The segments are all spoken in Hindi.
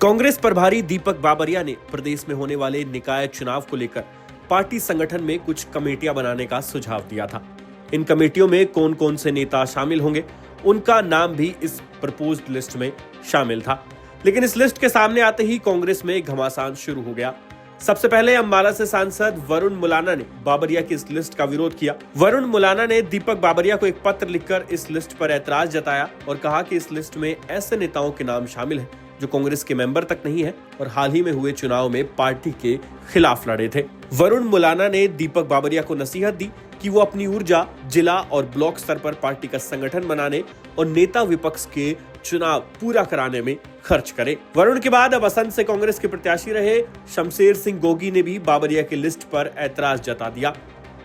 कांग्रेस प्रभारी दीपक बाबरिया ने प्रदेश में होने वाले निकाय चुनाव को लेकर पार्टी संगठन में कुछ कमेटियां बनाने का सुझाव दिया था। इन कमेटियों में कौन कौन से नेता शामिल होंगे, उनका नाम भी इस प्रपोज्ड लिस्ट में शामिल था। लेकिन इस लिस्ट के सामने आते ही कांग्रेस में घमासान शुरू हो गया। सबसे पहले अम्बाला से सांसद वरुण मुलाना ने बाबरिया की इस लिस्ट का विरोध किया। वरुण मुलाना ने दीपक बाबरिया को एक पत्र लिखकर इस लिस्ट पर ऐतराज जताया और कहा कि इस लिस्ट में ऐसे नेताओं के नाम शामिल हैं जो कांग्रेस के मेंबर तक नहीं है और हाल ही में हुए चुनाव में पार्टी के खिलाफ लड़े थे। वरुण मुलाना ने दीपक बाबरिया को नसीहत दी कि वो अपनी ऊर्जा जिला और ब्लॉक स्तर पर पार्टी का संगठन बनाने और नेता विपक्ष के चुनाव पूरा कराने में खर्च करे। वरुण के बाद अब असंध से कांग्रेस के प्रत्याशी रहे शमशेर सिंह गोगी ने भी बाबरिया की लिस्ट पर ऐतराज जता दिया।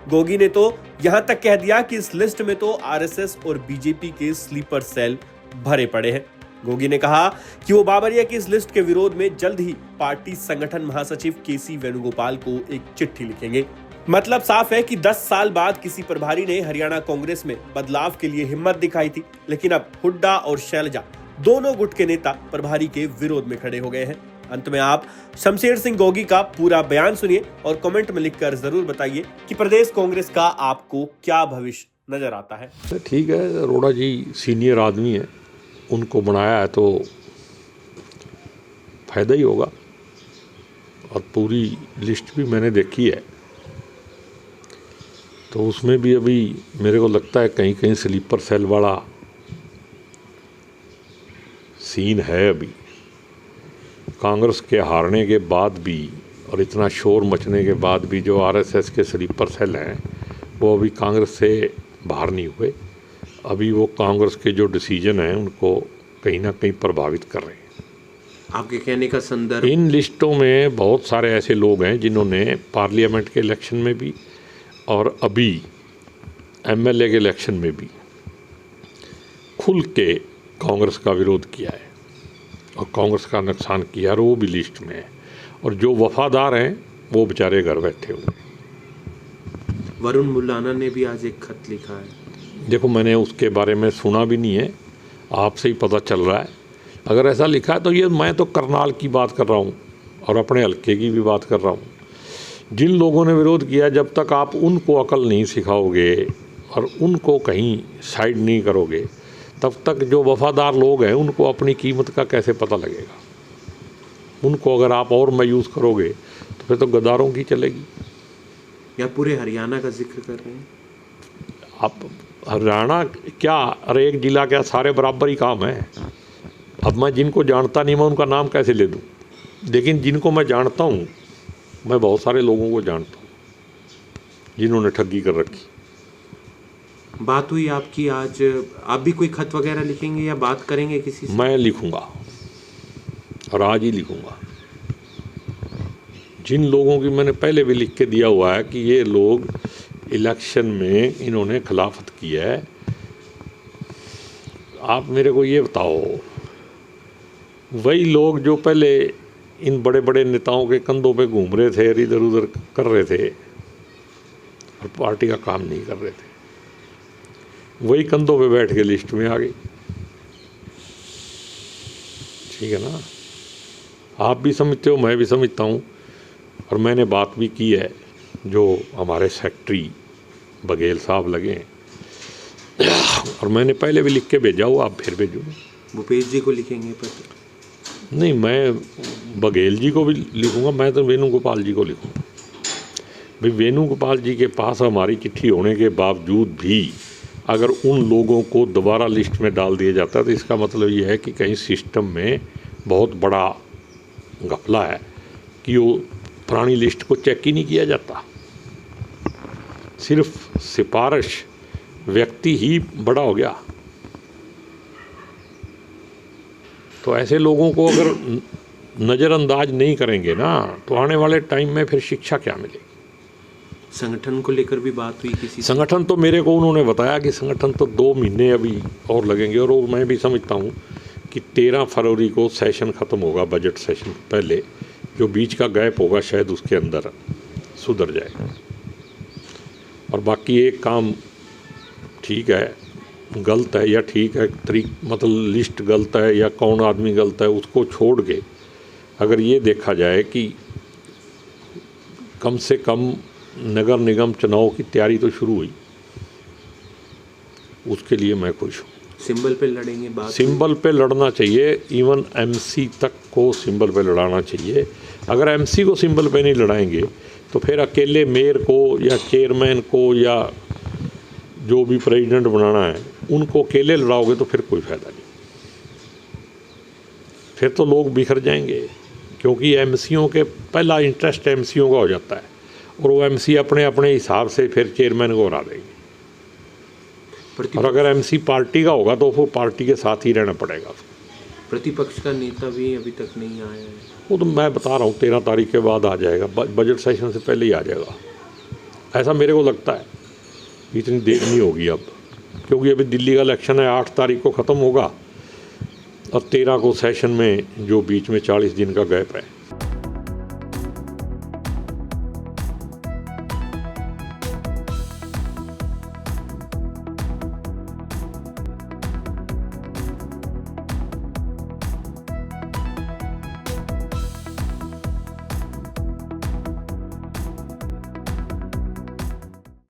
गोगी ने तो यहां तक कह दिया कि इस लिस्ट में तो आरएसएस और बीजेपी के स्लीपर सेल भरे पड़े हैं। गोगी ने कहा कि वो बाबरिया की इस लिस्ट के विरोध में जल्द ही पार्टी संगठन महासचिव केसी वेणुगोपाल को एक चिट्ठी लिखेंगे। मतलब साफ है कि 10 साल बाद किसी प्रभारी ने हरियाणा कांग्रेस में बदलाव के लिए हिम्मत दिखाई थी, लेकिन अब हुड्डा और शैलजा दोनों गुट के नेता प्रभारी के विरोध में खड़े हो गए हैं। अंत में आप शमशेर सिंह गोगी का पूरा बयान सुनिए और कमेंट में लिखकर जरूर बताइए कि प्रदेश कांग्रेस का आपको क्या भविष्य नजर आता है। ठीक है, अरोड़ा जी सीनियर आदमी है, उनको बनाया है तो फायदा ही होगा। और पूरी लिस्ट भी मैंने देखी है, तो उसमें भी अभी मेरे को लगता है कहीं कहीं स्लीपर सेल वाला सीन है। अभी कांग्रेस के हारने के बाद भी और इतना शोर मचने के बाद भी जो आरएसएस के स्लीपर सेल हैं वो अभी कांग्रेस से बाहर नहीं हुए। अभी वो कांग्रेस के जो डिसीजन हैं उनको कहीं ना कहीं प्रभावित कर रहे हैं। आपके कहने का संदर्भ, इन लिस्टों में बहुत सारे ऐसे लोग हैं जिन्होंने पार्लियामेंट के इलेक्शन में भी और अभी एमएलए के इलेक्शन में भी खुल के कांग्रेस का विरोध किया है और कांग्रेस का नुकसान किया, और वो भी लिस्ट में है। और जो वफादार हैं वो बेचारे घर बैठे हुए। वरुण मुलाना ने भी आज एक खत लिखा है। देखो, मैंने उसके बारे में सुना भी नहीं है, आपसे ही पता चल रहा है। अगर ऐसा लिखा है तो ये मैं तो करनाल की बात कर रहा हूँ और अपने हल्के की भी बात कर रहा हूँ। जिन लोगों ने विरोध किया, जब तक आप उनको अकल नहीं सिखाओगे और उनको कहीं साइड नहीं करोगे, तब तक जो वफादार लोग हैं उनको अपनी कीमत का कैसे पता लगेगा। उनको अगर आप और मायूस करोगे तो फिर तो गद्दारों की चलेगी। या पूरे हरियाणा का जिक्र कर रहे हैं आप? हरियाणा क्या, अरे एक जिला क्या, सारे बराबर ही काम है। अब मैं जिनको जानता नहीं मैं उनका नाम कैसे ले दूँ, लेकिन जिनको मैं जानता हूँ, मैं बहुत सारे लोगों को जानता हूँ जिन्होंने ठगी कर रखी। बात हुई आपकी आज, आप भी कोई खत वगैरह लिखेंगे या बात करेंगे किसी से? मैं लिखूंगा और आज ही लिखूंगा। जिन लोगों की मैंने पहले भी लिख के दिया हुआ है कि ये लोग इलेक्शन में इन्होंने खिलाफत की है, आप मेरे को ये बताओ, वही लोग जो पहले इन बड़े बड़े नेताओं के कंधों पे घूम रहे थे और इधर उधर कर रहे थे और पार्टी का काम नहीं कर रहे थे, वही कंधों पे बैठ के लिस्ट में आ गई। ठीक है ना? आप भी समझते हो, मैं भी समझता हूँ, और मैंने बात भी की है। जो हमारे सेक्रेटरी बघेल साहब लगे हैं और मैंने पहले भी लिख के भेजा हुआ, आप फिर भेजो। भूपेश जी को लिखेंगे पत्र? नहीं, मैं बघेल जी को भी लिखूंगा, मैं तो वेणुगोपाल जी को लिखूंगा। भाई, वेणुगोपाल जी के पास हमारी चिट्ठी होने के बावजूद भी अगर उन लोगों को दोबारा लिस्ट में डाल दिया जाता है तो इसका मतलब ये है कि कहीं सिस्टम में बहुत बड़ा घपला है कि वो पुरानी लिस्ट को चेक ही नहीं किया जाता। सिर्फ सिफारिश व्यक्ति ही बड़ा हो गया। तो ऐसे लोगों को अगर नज़रअंदाज नहीं करेंगे ना, तो आने वाले टाइम में फिर शिक्षा क्या मिलेगी। संगठन को लेकर भी बात हुई किसी? संगठन तो मेरे को उन्होंने बताया कि संगठन तो 2 महीने अभी और लगेंगे, और वो मैं भी समझता हूँ कि 13 फरवरी को सेशन ख़त्म होगा, बजट सेशन पहले। जो बीच का गैप होगा शायद उसके अंदर सुधर जाएगा। और बाकी एक काम ठीक है, गलत है या ठीक है, मतलब लिस्ट गलत है या कौन आदमी गलत है, उसको छोड़ के अगर ये देखा जाए कि कम से कम नगर निगम चुनाव की तैयारी तो शुरू हुई, उसके लिए मैं खुश हूँ। सिंबल पे लड़ेंगे, बात सिंबल पे लड़ना चाहिए, इवन एमसी तक को सिंबल पे लड़ाना चाहिए। अगर एमसी को सिंबल पे नहीं लड़ाएंगे तो फिर अकेले मेयर को या चेयरमैन को या जो भी प्रेसिडेंट बनाना है उनको अकेले लड़ाओगे तो फिर कोई फ़ायदा नहीं, फिर तो लोग बिखर जाएंगे, क्योंकि एमसीओं के पहला इंटरेस्ट एमसीओं का हो जाता है और वो एमसी अपने अपने हिसाब से फिर चेयरमैन को हरा देंगे। और अगर एमसी पार्टी का होगा तो वो पार्टी के साथ ही रहना पड़ेगा। प्रतिपक्ष का नेता भी अभी तक नहीं आया है। वो तो मैं बता रहा हूँ 13 तारीख के बाद आ जाएगा, बजट सेशन से पहले ही आ जाएगा, ऐसा मेरे को लगता है। इतनी देर नहीं होगी अब, क्योंकि अभी दिल्ली का इलेक्शन है, 8 तारीख को ख़त्म होगा और 13 को सेशन में जो बीच में 40 दिन का गैप है।